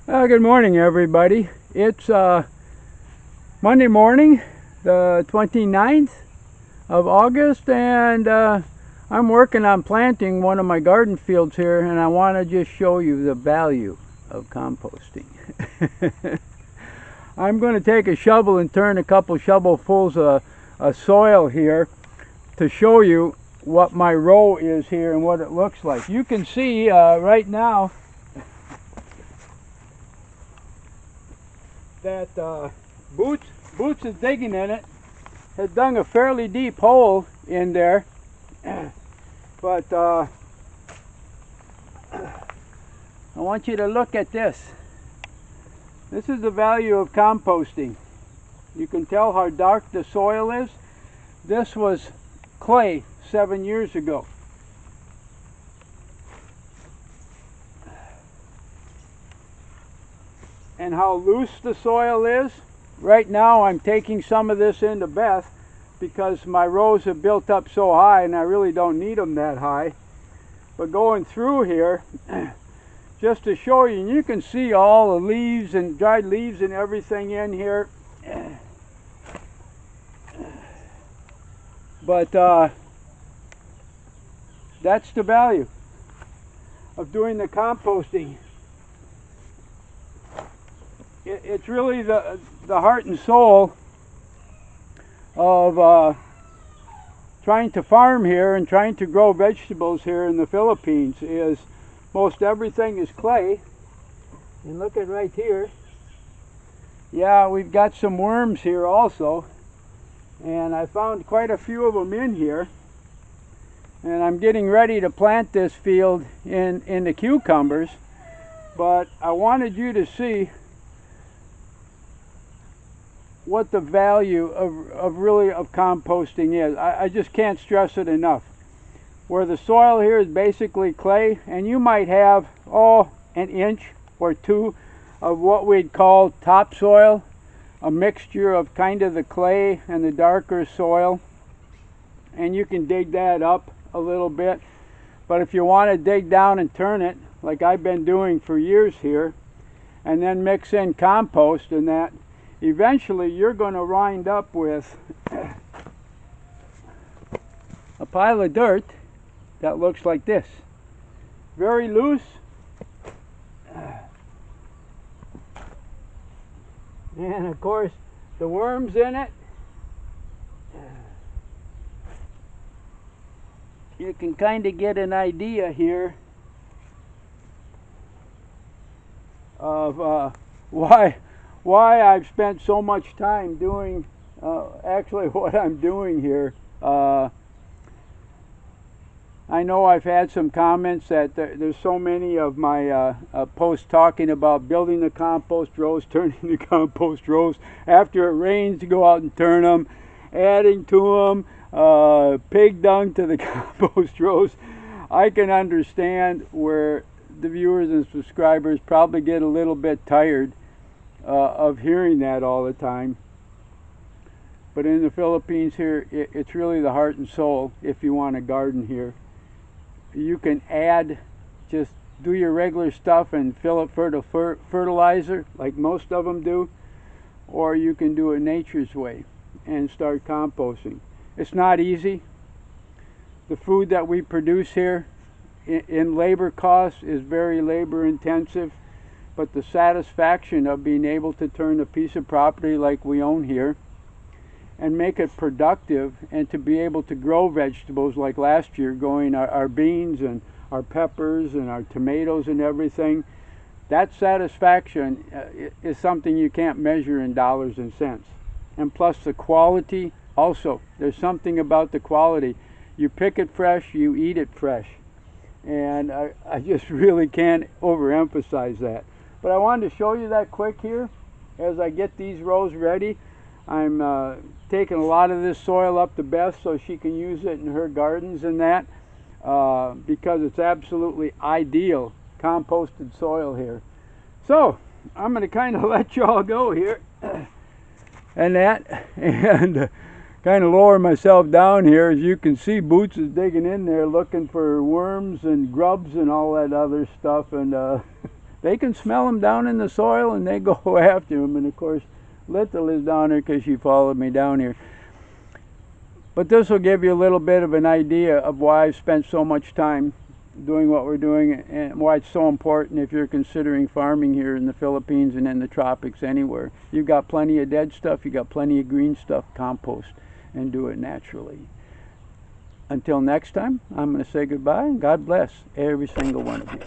Good morning, everybody. It's Monday morning, the 29th of August, and I'm working on planting one of my garden fields here, and I want to just show you the value of composting. I'm going to take a shovel and turn a couple shovelfuls of soil here to show you what my row is here and what it looks like. You can see right now that Boots is digging in it, has dug a fairly deep hole in there, but I want you to look at this. This is the value of composting. You can tell how dark the soil is. This was clay 7 years ago. And how loose the soil is. Right now I'm taking some of this into Beth because my rows have built up so high and I really don't need them that high. But going through here, just to show you, and you can see all the leaves and dried leaves and everything in here. But that's the value of doing the composting. It's really the heart and soul of trying to farm here and trying to grow vegetables here in the Philippines. Is most everything is clay. And look at right here. Yeah, we've got some worms here also. And I found quite a few of them in here. And I'm getting ready to plant this field in the cucumbers. But I wanted you to see what the value of composting is. I just can't stress it enough. Where the soil here is basically clay, and you might have an inch or two of what we'd call topsoil, a mixture of kind of the clay and the darker soil, and you can dig that up a little bit. But if you want to dig down and turn it like I've been doing for years here, and then mix in compost and that, eventually you're going to wind up with a pile of dirt that looks like this. Very loose. And of course the worms in it. You can kind of get an idea here of why I've spent so much time doing actually what I'm doing here. I know I've had some comments that there's so many of my posts talking about building the compost rows, turning the compost rows, after it rains to go out and turn them, adding to them, pig dung to the compost rows. I can understand where the viewers and subscribers probably get a little bit tired of hearing that all the time. But in the Philippines here, it's really the heart and soul if you want to garden here. You can add, just do your regular stuff and fill it for the fertilizer like most of them do, or you can do it nature's way and start composting. It's not easy. The food that we produce here in labor costs is very labor intensive, but the satisfaction of being able to turn a piece of property like we own here and make it productive, and to be able to grow vegetables like last year, growing our beans and our peppers and our tomatoes and everything, that satisfaction is something you can't measure in dollars and cents. And plus the quality also. There's something about the quality. You pick it fresh, you eat it fresh. And I just really can't overemphasize that. But I wanted to show you that quick here as I get these rows ready. I'm taking a lot of this soil up to Beth so she can use it in her gardens and that, because it's absolutely ideal composted soil here. So I'm going to kind of let y'all go here and that, and kind of lower myself down here. As you can see, Boots is digging in there looking for worms and grubs and all that other stuff, and they can smell them down in the soil and they go after them. And of course, Lita lives down there because she followed me down here. But this will give you a little bit of an idea of why I've spent so much time doing what we're doing and why it's so important if you're considering farming here in the Philippines and in the tropics anywhere. You've got plenty of dead stuff, you've got plenty of green stuff, compost, and do it naturally. Until next time, I'm going to say goodbye and God bless every single one of you.